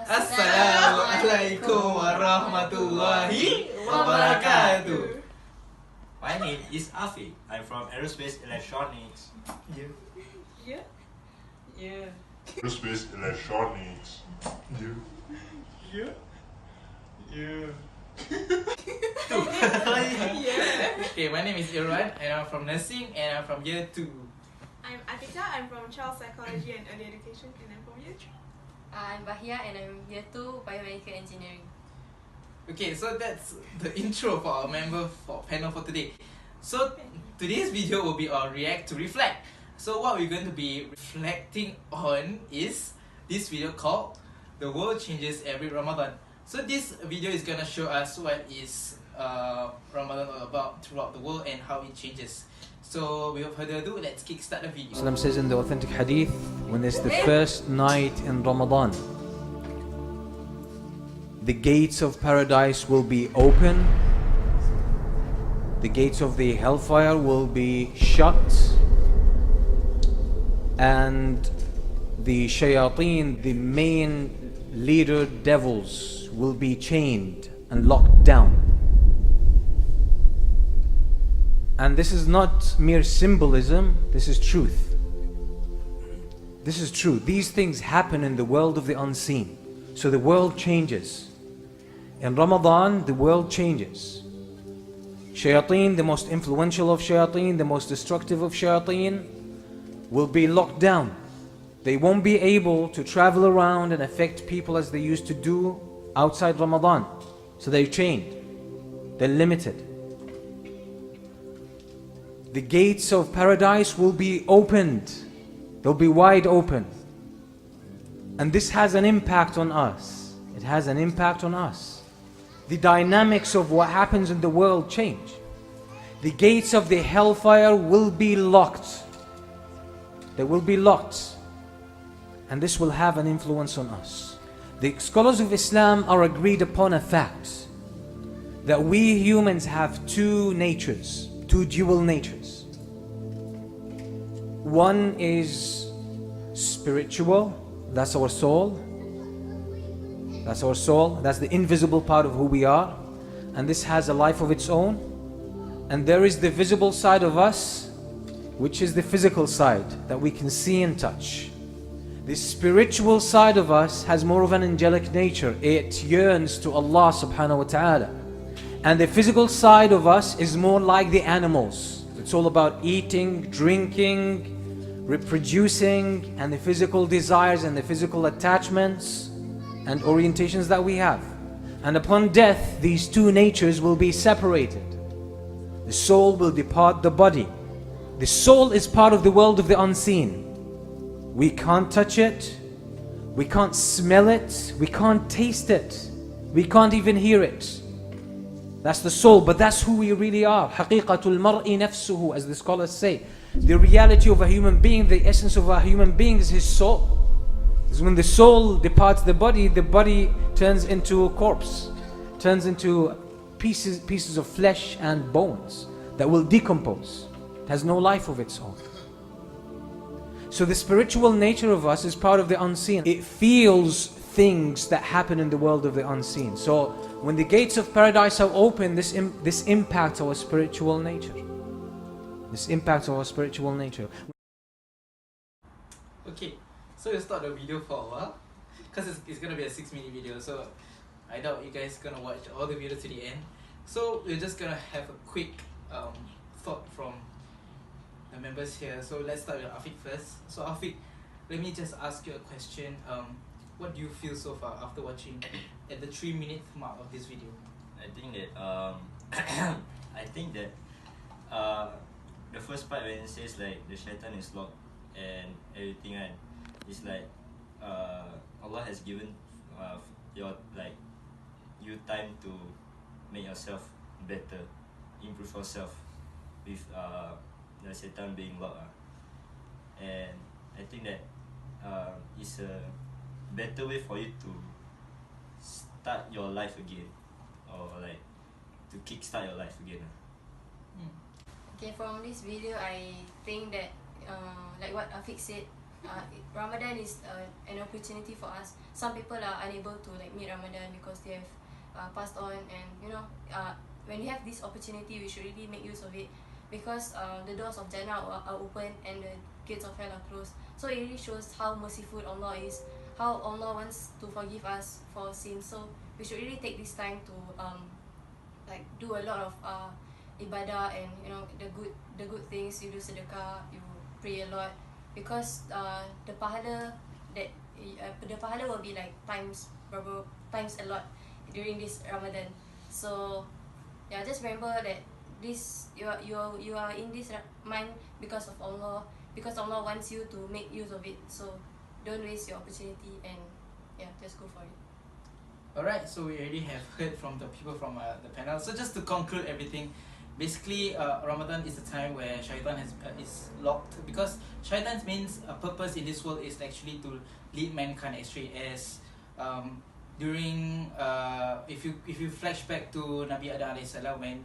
Assalamualaikum warahmatullahi wabarakatuh. My name is Afi. I'm from Aerospace Electronics. Yeah. Aerospace Electronics. Yeah. Okay, my name is Irwan and I'm from nursing and I'm from year 2. I'm Atika, I'm from Child Psychology and Early Education and I'm from year 3. I'm Bahia and I'm year 2 Biomedical Engineering. Okay, so that's the intro for our panel for today. So today's video will be on React to Reflect. So what we're going to be reflecting on is this video called The World Changes Every Ramadan. So this video is going to show us what is Ramadan all about throughout the world and how it changes. So without further ado, let's kickstart the video. Islam says in the authentic hadith, when it's the first night in Ramadan, the gates of paradise will be open, the gates of the hellfire will be shut, and the shayateen, the main leader devils, will be chained and locked down. And this is not mere symbolism, this is truth. This is true. These things happen in the world of the unseen. So the world changes. In Ramadan, the world changes. Shayateen, the most influential of shayateen, the most destructive of shayateen, will be locked down. They won't be able to travel around and affect people as they used to do outside Ramadan. So they're chained. They're limited. The gates of paradise will be opened. They'll be wide open. And this has an impact on us. It has an impact on us. The dynamics of what happens in the world change. The gates of the hellfire will be locked. They will be locked. And this will have an influence on us. The scholars of Islam are agreed upon a fact that we humans have two natures, two dual natures. One is spiritual, that's our soul. That's our soul, that's the invisible part of who we are. And this has a life of its own. And there is the visible side of us, which is the physical side that we can see and touch. The spiritual side of us has more of an angelic nature. It yearns to Allah subhanahu wa ta'ala. And the physical side of us is more like the animals. It's all about eating, drinking, reproducing, and the physical desires and the physical attachments and orientations that we have. And upon death, these two natures will be separated. The soul will depart the body. The soul is part of the world of the unseen. We can't touch it, we can't smell it, we can't taste it, we can't even hear it. That's the soul, but that's who we really are. Haqiqatul mar'i nafsuhu, as the scholars say. The reality of a human being, the essence of a human being is his soul. Because when the soul departs the body turns into a corpse, turns into pieces of flesh and bones that will decompose. It has no life of its own. So the spiritual nature of us is part of the unseen. It feels things that happen in the world of the unseen. So when the gates of paradise are open, this impacts our spiritual nature. This impacts our spiritual nature. Okay, so we'll start the video for a while. Because it's going to be a 6-minute video, so I doubt you guys are going to watch all the video to the end. So we're just going to have a quick thought from the members here. So let's start with Afiq first. So Afiq, let me just ask you a question. What do you feel so far after watching at the 3-minute mark of this video? I think that the first part when it says like the shaitan is locked and everything, right? It's like Allah has given you time to make yourself better, improve yourself with the shaitan being locked. And I think that it's a better way for you to start your life again, or like to kickstart your life again. Okay, from this video, I think that like what Afiq said, Ramadan is an opportunity for us. Some people are unable to like meet Ramadan because they have passed on, and when you have this opportunity, we should really make use of it, because the doors of Jannah are open and the gates of hell are closed. So it really shows how merciful Allah is, how Allah wants to forgive us for sins. So we should really take this time to like do a lot of ibadah, and the good things. You do sedekah, you pray a lot, because the pahala will be like times a lot during this Ramadan. So yeah, just remember that this you are in this month because of Allah, because Allah wants you to make use of it. So don't waste your opportunity, and yeah, just go for it. Alright, so we already have heard from the people from the panel. So just to conclude everything, basically Ramadan is a time where shaitan is locked, because shaitan's main purpose in this world is actually to lead mankind astray. As during if you flash back to Nabi Adam alayhi salam, when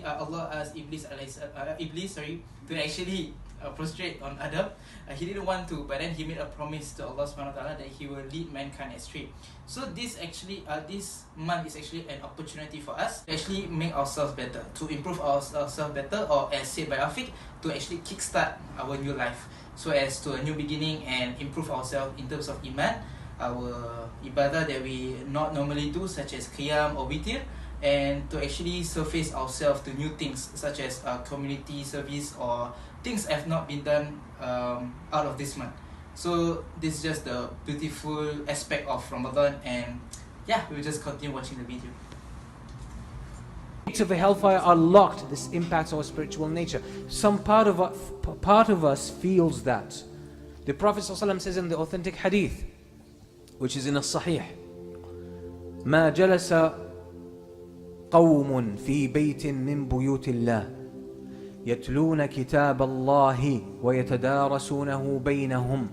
Allah asked Iblis to actually prostrate on Adam, he didn't want to, but then he made a promise to Allah subhanahu wa ta'ala that he will lead mankind astray. So this month is actually an opportunity for us to actually make ourselves better, to improve ourselves better, or as said by Afiq, to actually kickstart our new life, so as to a new beginning, and improve ourselves in terms of iman, our ibadah that we not normally do, such as qiyam or witir, and to actually surface ourselves to new things, such as community service or things have not been done out of this month. So this is just the beautiful aspect of Ramadan, and yeah, we'll just continue watching the video. Gates of the hellfire are locked. This impacts our spiritual nature. Some part of us feels that. The Prophet ﷺ says in the authentic hadith, which is in a Sahih, ما جلس قوم في بيت من بيوت الله يتلون كتاب الله ويتدارسونه بينهم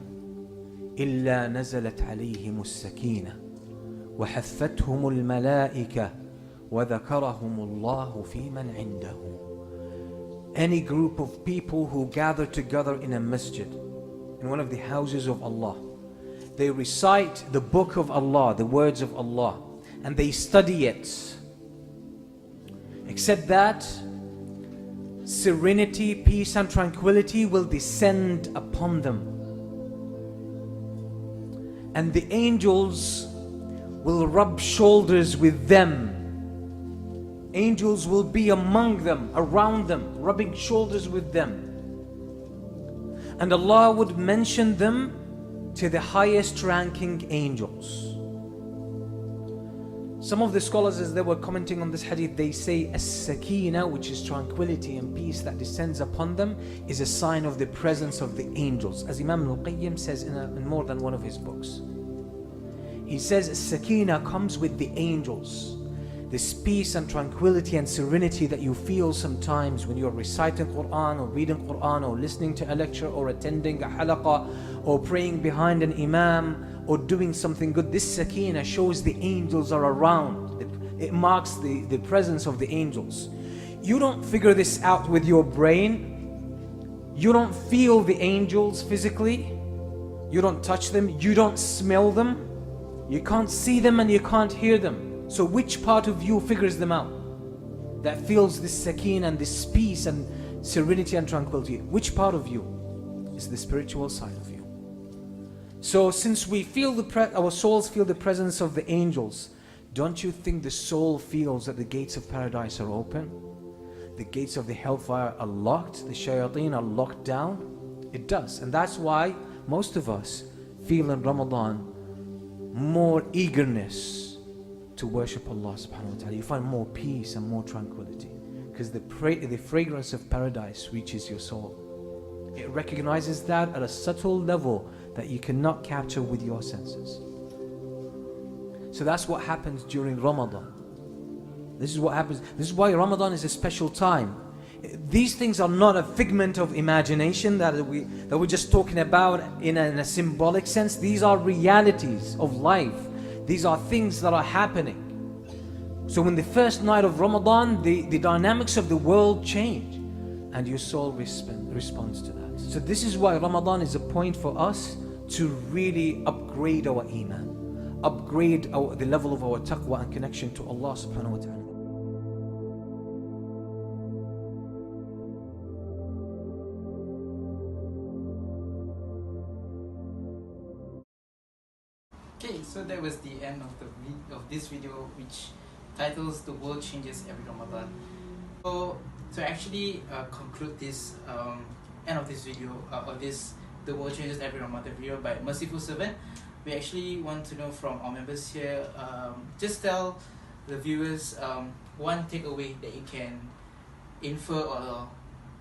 إلا نزلت عليهم السكينة وحفتهم الملائكة وذكرهم الله في من عنده. Any group of people who gather together in a masjid, in one of the houses of Allah, they recite the book of Allah, the words of Allah, and they study it. Except that serenity, peace and tranquility will descend upon them, and the angels will rub shoulders with them. Angels will be among them, around them, rubbing shoulders with them, and Allah would mention them to the highest ranking angels. Some of the scholars, as they were commenting on this hadith, they say as-sakina, which is tranquility and peace that descends upon them, is a sign of the presence of the angels, as Imam al-Qayyim says in more than one of his books. He says as-sakina comes with the angels. This peace and tranquility and serenity that you feel sometimes when you're reciting Quran or reading Quran or listening to a lecture or attending a halaqah or praying behind an imam or doing something good, this sakina shows the angels are around. It marks the presence of the angels. You don't figure this out with your brain. You don't feel the angels physically. You don't touch them. You don't smell them. You can't see them and you can't hear them. So which part of you figures them out? That feels this sakina and this peace and serenity and tranquility. Which part of you is the spiritual side of you? So since we feel our souls feel the presence of the angels, don't you think the soul feels that the gates of paradise are open? The gates of the hellfire are locked, the shayateen are locked down? It does. And that's why most of us feel in Ramadan more eagerness to worship Allah subhanahu wa ta'ala. You find more peace and more tranquility, because the fragrance of paradise reaches your soul. It recognizes that at a subtle level that you cannot capture with your senses. So that's what happens during Ramadan. This is what happens. This is why Ramadan is a special time. These things are not a figment of imagination that we're just talking about in a symbolic sense. These are realities of life. These are things that are happening. So when the first night of Ramadan, the dynamics of the world change, and your soul responds to that. So this is why Ramadan is a point for us to really upgrade our iman, upgrade the level of our taqwa and connection to Allah subhanahu wa ta'ala. Okay, so that was the end of this video, which titles "The World Changes Every Ramadan." So to actually conclude this end of this video, or this "The World Changes Every Ramadan" video by Merciful Servant, we actually want to know from our members here. Just tell the viewers one takeaway that you can infer or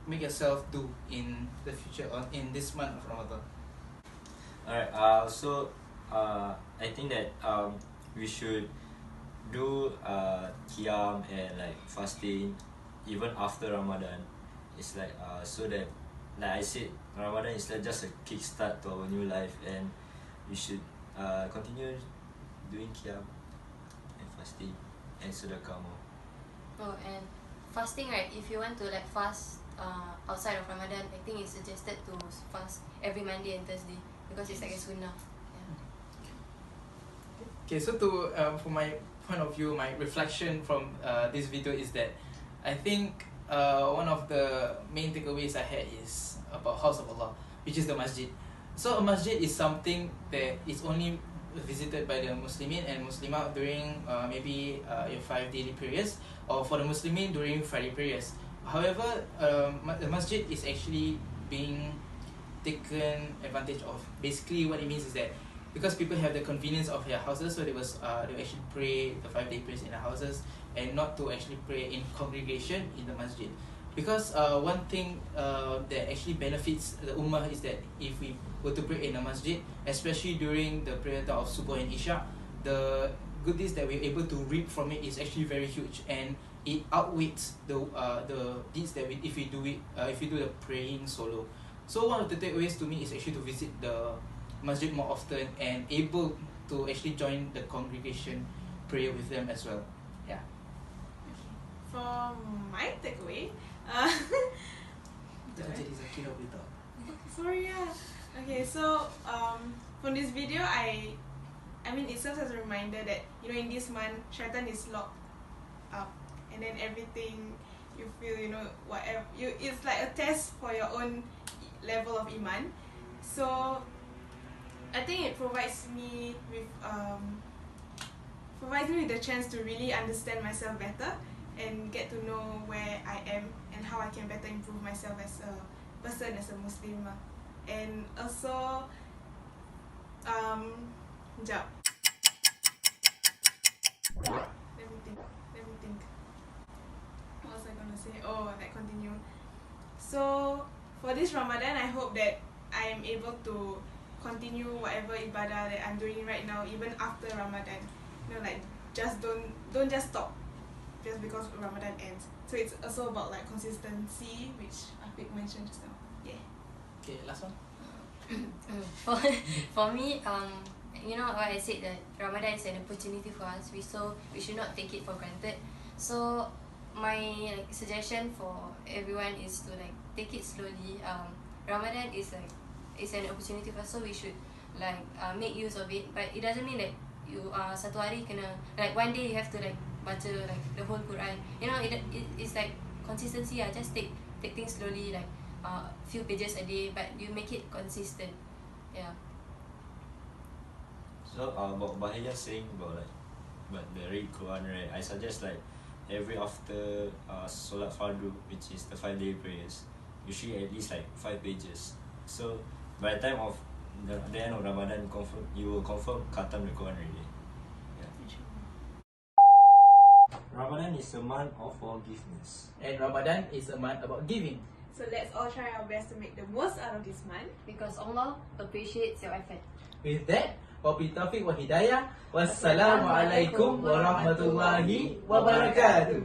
make yourself do in the future, or in this month of Ramadan. Alright, I think that we should do qiyam and like fasting even after Ramadan. It's like so that, like I said, Ramadan is like just a kickstart to our new life, and we should continue doing qiyam and fasting and sedekah more. Oh, and fasting, right? If you want to like fast outside of Ramadan, I think it's suggested to fast every Monday and Thursday because it's like a sunnah. Okay, so to from my point of view, my reflection from this video is that I think one of the main takeaways I had is about House of Allah, which is the masjid. So a masjid is something that is only visited by the Muslimin and Muslimat during maybe your 5 daily periods, or for the Muslimin during Friday prayers. However, the masjid is actually being taken advantage of. Basically, what it means is that because people have the convenience of their houses, so they will actually pray the 5-day prayers in their houses and not to actually pray in congregation in the masjid. Because one thing that actually benefits the ummah is that if we were to pray in a masjid, especially during the prayer time of Subuh and Isha, the goodies that we're able to reap from it is actually very huge, and it outweighs the deeds that if we do the praying solo. So one of the takeaways to me is actually to visit the masjid more often and able to actually join the congregation prayer with them as well. Yeah. For my takeaway, sorry, yeah. Okay, so from this video, I mean, it serves as a reminder that, you know, in this month, shaitan is locked up, and then everything you feel, you know, whatever it's like a test for your own level of iman. So I think it provides me with the chance to really understand myself better and get to know where I am and how I can better improve myself as a person, as a Muslim. And also, sekejap. Let me think. What was I gonna say? Oh, like continue. So for this Ramadan, I hope that I am able to continue whatever ibadah that I'm doing right now, even after Ramadan. You know, like don't just stop just because Ramadan ends. So it's also about like consistency, which Afiq mentioned just now. Yeah. Okay, last one. For me, you know what I said, that Ramadan is an opportunity for us. We should not take it for granted. So my like suggestion for everyone is to like take it slowly. Ramadan is like it's an opportunity for us, so we should like make use of it. But it doesn't mean that you satu hari kena like one day you have to like baca like the whole Quran. You know, it's like consistency. Just take things slowly, like few pages a day, but you make it consistent. Yeah. So about Bahaya saying about the read Quran, right? I suggest like every after Solat Fardu, which is the 5-day prayers, you should at least like 5 pages. So by the time of the end of Ramadan, you will confirm khatam the Quran already. Yeah. Ramadan is a month of forgiveness. And Ramadan is a month about giving. So let's all try our best to make the most out of this month. Because Allah appreciates your effort. With that, wabillahi taufiq wa hidayah. Wassalamualaikum warahmatullahi wabarakatuh.